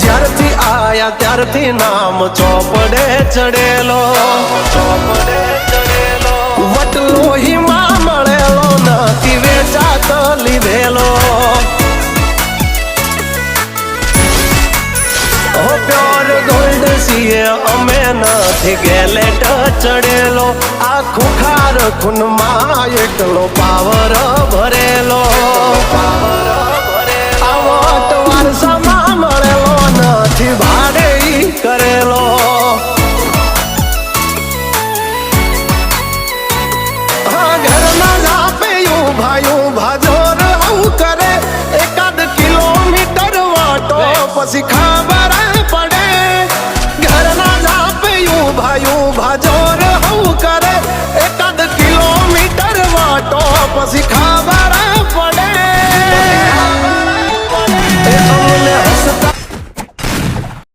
જ્યારથી આયા ત્યારથી નામ ચોપડે ચડેલો, ચોપડે ચડેલો. વટલો હિમા મળેલો નથી વેચાત લીધેલો. પ્યોર ગોલ્ડ સીએ અમે નથી ગેલેટ ચડેલો. આખું ખાર ખૂનમાં એટલો પાવર ભરેલો, પાવર ભરેલો. આવટ વારસામાં મળેલો નથી ભાડે કરેલો. હા ઘરના લાપે ભાયું ભાજોર આવું કરે. એકાદ કિલોમીટર વાટો પછી ખબર